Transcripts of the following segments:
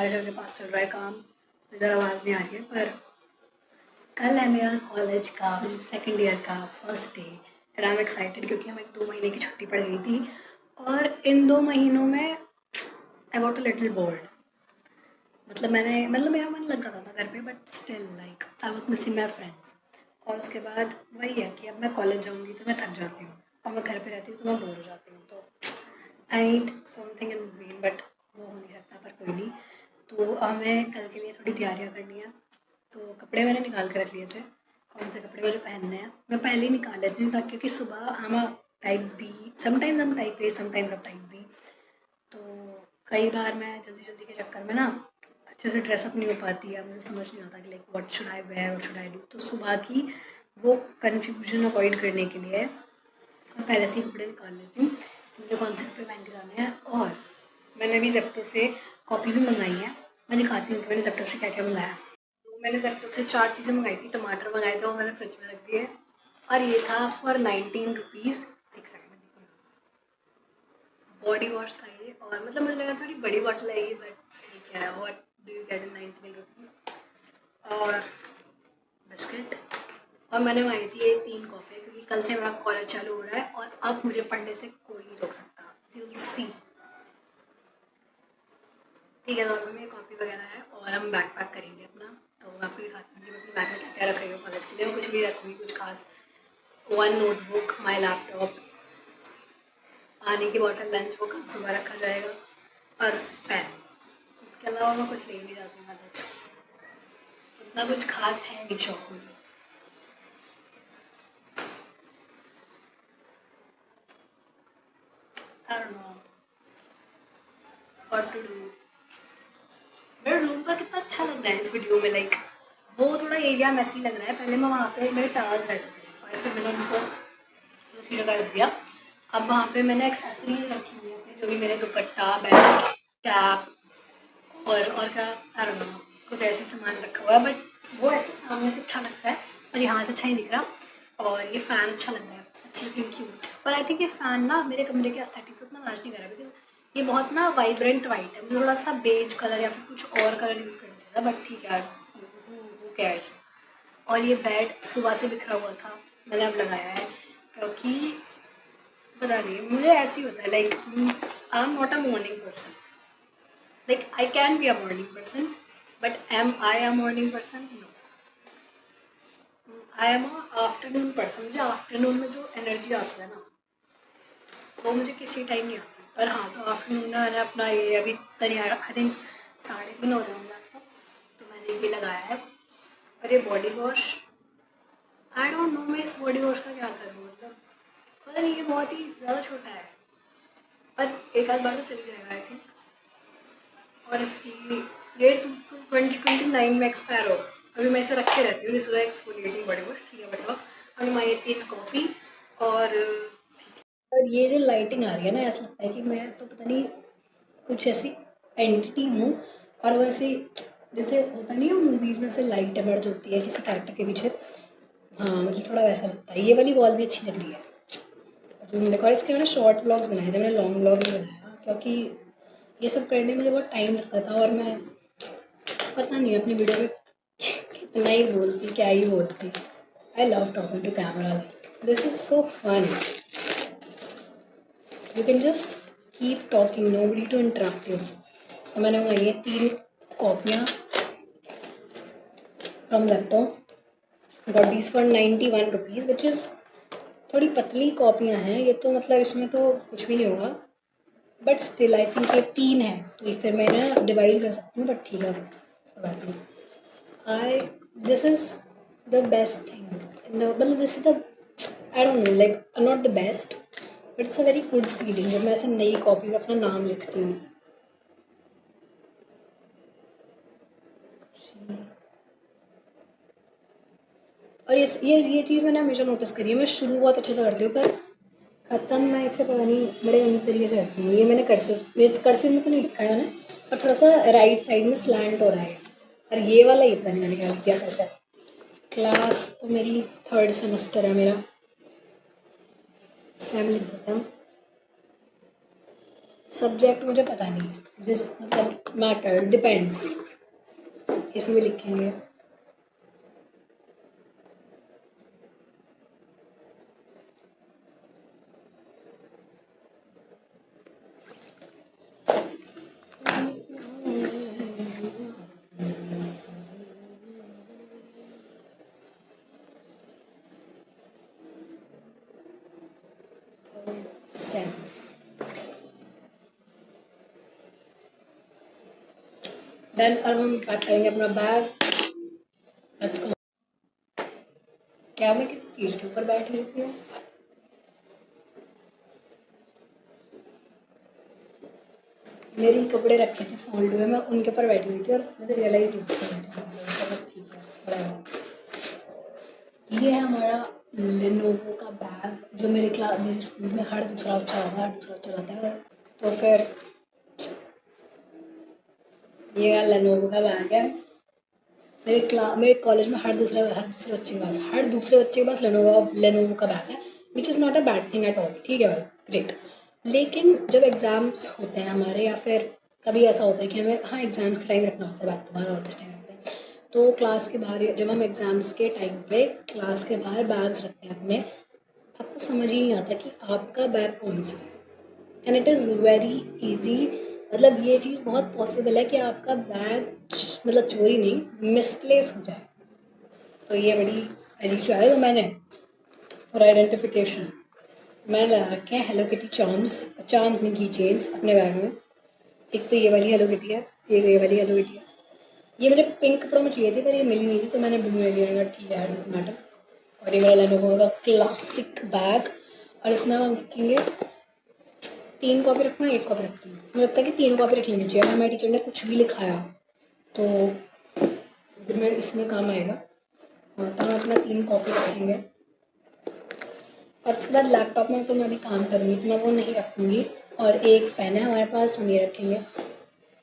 घर के पास चल रहा है काम, इधर आवाज़ नहीं आ रही है। पर कल है मेरा कॉलेज का सेकेंड ईयर का first day and I am excited क्योंकि हमें 2 महीने की छुट्टी पड़ गई थी और इन 2 महीनों में I got a little board. मतलब मेरा मन लग रहा था घर पे but still like I was missing my friends. और उसके बाद वही है कि अब मैं कॉलेज जाऊँगी तो मैं थक जाती हूँ और मैं घर पे रहती हूँ तो मैं बोर हो जाती हूँ। तो I need something in between but वो हो नहीं सकता, पर कोई नहीं। तो हमें कल के लिए थोड़ी तैयारियाँ करनी है। तो कपड़े मैंने निकाल के रख लिए थे, कौन से कपड़े मुझे पहनने हैं मैं पहले ही निकाल लेती हूँ ताकि, क्योंकि सुबह हम टाइप बी, समटाइम्स हम टाइप ए, समटाइम्स हम टाइप बी। तो कई बार मैं जल्दी जल्दी के चक्कर में ना अच्छे से ड्रेसअप नहीं हो पाती है, मुझे समझ नहीं आता कि like what should I wear, what should I do. तो सुबह की वो कन्फ्यूजन अवॉइड करने के लिए मैं पहले से ही कपड़े निकाल लेती हूँ कि मुझे कौन से कपड़े पहन के जाने हैं। और मैंने अभी जेप्टो से कॉपी भी मंगाई है, मैं दिखाती हूँ कि मैंने जेप्टो से क्या क्या मंगाया। तो मैंने जेप्टो से 4 चीज़ें मंगाई थी। टमाटर मंगाए थे, वो मैंने फ्रिज में रख दिए और ये था फॉर 19 रुपीज़। एक सेकंड में देखिए, बॉडी वॉश था ये और मतलब मुझे लगा थोड़ी बड़ी बॉटल है ये, बट ठीक है। What do you get in 19 rupees. और बिस्किट। और मैंने मंगाई थी ये 3 कॉफ़ी क्योंकि कल से मेरा कॉलेज चालू हो रहा है और अब मुझे पढ़ने से कोई नहीं रोक सकता। You will see. ठीक है, तो अभी मेरी कॉपी वगैरह है और हम बैग पैक करेंगे अपना। तो मैं आपको दिखाती हूँ कि मैं अपने बैग में क्या क्या रख रही हूँ कॉलेज के लिए। मैं कुछ भी रखूँगी कुछ खास। 1 नोटबुक, माई लैपटॉप, पानी की बॉटल, लंच बुक सुबह रखा जाएगा और पेन। उसके अलावा मैं कुछ ले नहीं जाती हूँ कॉलेज। उतना कुछ खास है नहीं शौक में। I don't know what to do। मेरा रूम का कितना अच्छा लग रहा है इस वीडियो में। लाइक वो थोड़ा एरिया मैसी लग रहा है। पहले मैं वहाँ पे मेरे टावल्स रहते थे और फिर मैंने उनको दूसरी जगह रख दिया। अब वहाँ पे मैंने एक्सेसरीज रखी हुई है अपनी, जो भी मेरे दुपट्टा, बैग, कैप और क्या आई डोंट नो, कुछ ऐसे सामान रखा हुआ है। बट वो ऐसे सामने से अच्छा लगता है और यहाँ से अच्छा ही दिख रहा। और ये फ़ैन अच्छा लग रहा है, इट्स लुकिंग क्यूट। पर आई थिंक ये फ़ैन ना मेरे कमरे के एस्थेटिक से उतना मैच नहीं कर रहा बिकॉज ये बहुत ना वाइब्रेंट वाइट है। मुझे थोड़ा सा बेज कलर या फिर कुछ और कलर यूज़ करना चाहिए था, बट ठीक है, हू कैर्स। और ये बेड सुबह से बिखरा हुआ था, मैंने अब लगाया है क्योंकि पता नहीं मुझे ऐसे ही होता है। Like I am not a morning person. Like I can be a morning person but am I a morning person, no. I am a afternoon person. मुझे आफ्टरनून में जो एनर्जी आती है ना वो मुझे किसी टाइम नहीं आती। पर हाँ, तो आफ्टरनून में मैंने अपना ये अभी तैयार, आई थिंक 3:30 हो रहे होंगे अब तो मैंने ये लगाया है। और ये body wash, I don't no मैं इस बॉडी वॉश का क्या करूँ। मतलब पता नहीं, ये बहुत ही ज़्यादा छोटा है पर एक आध बार तो चली जाएगा आई थिंक। और इसकी ये 2029 में एक्सपायर हो। अभी मैं इसे रख के रहती हूँ, this is exfoliating body wash. ठीक है, बॉडी वॉश। अभी मैं ये 3 कॉफ़ी और ये जो लाइटिंग आ रही है ना, ऐसा लगता है कि मैं तो पता नहीं कुछ ऐसी एंटिटी हूँ। और वो ऐसे जैसे होता नहीं है मूवीज़ में, से लाइट एमर्ज होती है किसी कैरेक्टर के पीछे। हाँ, मतलब थोड़ा वैसा लगता है। ये वाली वॉल भी अच्छी लग रही है। और इसके मैंने शॉर्ट व्लॉग्स बनाए थे, मैंने लॉन्ग व्लॉग नहीं बनाया क्योंकि ये सब करने में मुझे बहुत टाइम लगता था और मैं पता नहीं अपनी वीडियो में कितना ही बोलती, क्या ही बोलती। I love talking to camera, like this is so fun. You can just keep talking, nobody to interrupt you. तो मैंने मंगाई है 3 कॉपियाँ from laptop. Got these for 91 rupees which is थोड़ी पतली कॉपियाँ हैं ये तो, मतलब इसमें तो कुछ भी नहीं होगा। बट स्टिल आई थिंक ये 3 है तो ये फिर मैं ना डिवाइड कर सकती हूँ। बट ठीक है, बात नहीं। I this is the best thing in the, मतलब this is the, I don't know, like not the best but it's a very good feeling जब मैं ऐसे नई कॉपी में अपना नाम लिखती हूँ। और ये चीज़ मैंने हमेशा नोटिस करी है। मैं शुरू बहुत अच्छे से करती हूँ पर ख़त्म मैं इससे पता नहीं बड़े गंदे तरीके से करती हूँ। ये मैंने कर्सिव में तो नहीं लिखा है मैंने, और थोड़ा सा राइट साइड में स्लैंट हो रहा है। और ये वाला ये पता नहीं मैंने क्या लिख दिया कैसे। क्लास तो मेरी 3rd सेमेस्टर है मेरा, सेम लिख देता हूँ। सब्जेक्ट मुझे पता नहीं, दिस मतलब मैटर डिपेंड्स, इसमें लिखेंगे। देन अब हम पैक करेंगे अपना बैग। Let's go. क्या मैं किसी चीज़ के ऊपर बैठ लेती हूँ? मेरे कपड़े रखे थे फोल्ड हुए, मैं उनके ऊपर बैठी हुई थी और मुझे रियलाइज नहीं हुआ चलो ठीक है, बड़ा। ये है हमारा लेनोवो का बैग जो मेरे स्कूल में हर दूसरा बच्चा आता है, हर दूसरा बच्चा आता है। तो फिर ये लेनोवो का बैग है। मेरे कॉलेज में हर दूसरे बच्चे के पास लेनोवो का बैग है, which is not a bad thing at all. ठीक है भाई, ग्रेट। लेकिन जब एग्ज़ाम्स होते हैं हमारे, या फिर कभी ऐसा होता है कि हमें हाँ एग्ज़ाम्स के टाइम रखना होता है बैग, तुम्हारा और किस टाइम रखते हैं, तो क्लास के बाहर जब हम एग्ज़ाम्स के टाइम पे क्लास के बाहर बैग्स रखते हैं अपने, आपको समझ ही नहीं आता कि आपका बैग कौन सा है। And it is very easy, मतलब ये चीज़ बहुत पॉसिबल है कि आपका बैग मतलब चोरी नहीं, मिसप्लेस हो जाए। तो ये बड़ी इशू है। तो मैंने फॉर आइडेंटिफिकेशन मैंने लगा रखे हैं हेलो किटी चार्म्स नहीं की चेन्स अपने बैग में। एक तो ये वाली हेलो किटी है, ये वाली हेलो किटी है। ये मुझे पिंक कपड़ों में चाहिए थी पर ये मिली नहीं थी, तो मैंने ब्लू ले लिया। ठीक है, डजंट मैटर। और ये मेरा लेनोवो का क्लासिक बैग, और इसमें हम रखेंगे 3 कॉपी रखना, 1 कॉपी रखती हूँ। मुझे लगता है कि 3 कॉपी रख लेनी चाहिए। अगर हमारे टीचर ने कुछ भी लिखाया तो मैं इसमें काम आएगा। हाँ, तो हम अपना 3 कॉपी रखेंगे। और उसके बाद लैपटॉप में तो मैं अभी काम करूँगी तो मैं वो नहीं रखूँगी। और एक पेन है हमारे पास, हम ये रखेंगे।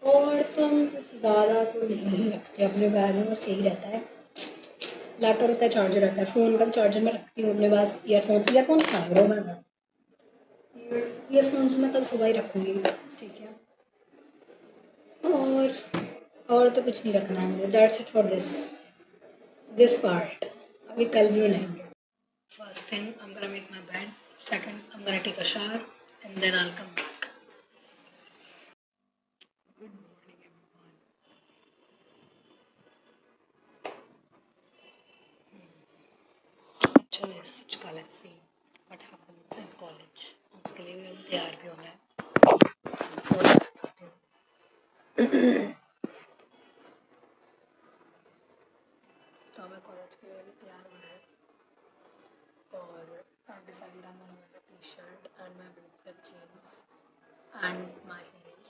और तो हम कुछ ज़्यादा तो नहीं रखते अपने बैग में, बस यही रहता है। लैपटॉप रहता है, चार्जर रहता है, फ़ोन का भी चार्जर मैं रखती हूँ अपने पास। ईयरफोन्स कहाँ है मैं ईयरफोन्स मैं कल सुबह ही रखूँगी। ठीक है, और तो कुछ नहीं रखना है मुझे। That's it for this part. अभी कल भी बनाएंगे। First thing I am gonna make my bed, second I am gonna take a shower and then I will come back. Good morning everyone. चलिए आज का let's see what happens in college. उसके लिए भी हम तैयार भी होना है। तो हमें कॉलेज के लिए भी तैयार होना है। और I decided I am gonna wear a t-shirt and my blue jeans and my heels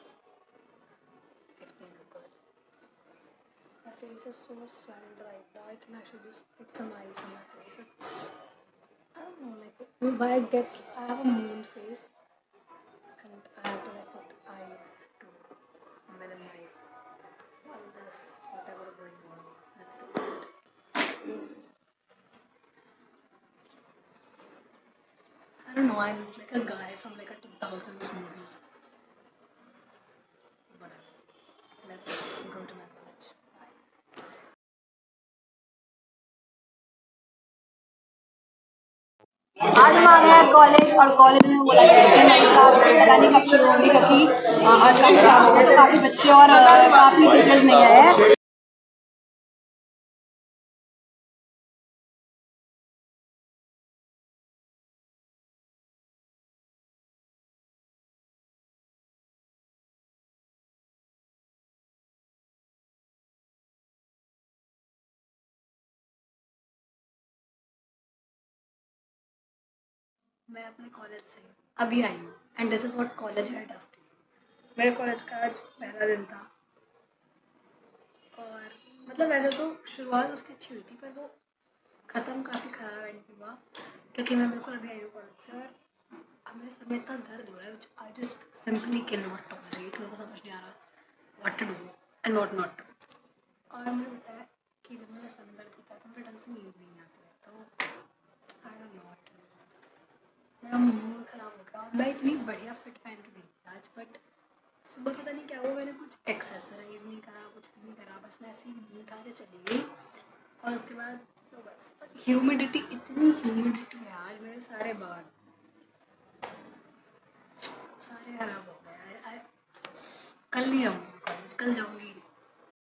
if they look good. My face is so swelled right now. I think I should just put some ice on my face. I don't know, like why it gets. I have a moon face, and I have to like put ice to minimize all this whatever going on. Let's do it. I don't know. I look like a guy from like a 2000s movie. Whatever. Let's go to my college. आज हम आ गए हैं college, और college में बोला गया है कि नई क्लास पता नहीं कब शुरू होगी, क्योंकि आज काफ़ी खराब हो गया, तो काफ़ी बच्चे और काफ़ी टीचर्स नहीं आए हैं। मैं अपने कॉलेज से अभी आई हूँ, and this is what college है डज टू। मेरे कॉलेज का आज पहला दिन था, और मतलब वैसे तो शुरुआत उसकी अच्छी हुई थी, पर वो ख़त्म काफ़ी ख़राब एंड हुआ, क्योंकि मैं बिल्कुल अभी आई हूँ कॉलेज से, और अब मेरे सर में इतना दर्द हो रहा है, which I just simply can not tolerate. मेरे को समझ नहीं आ रहा what to do and what not to. और मुझे पता है कि जब मेरा सर में दर्द होता है तो मुझे ढंग से नींद नहीं आती है, तो I don't know what to do. मेरा मूड ख़राब हो गया। मैं इतनी बढ़िया फिट पहन के गई थी आज, बट ऐसे ही मुँह उठा के चली गई। और उसके बाद तो बस ह्यूमिडिटी, इतनी ह्यूमिडिटी है आज, मेरे सारे बाल सारे खराब हो गए। कल नहीं आऊँगी कॉलेज, कल जाऊँगी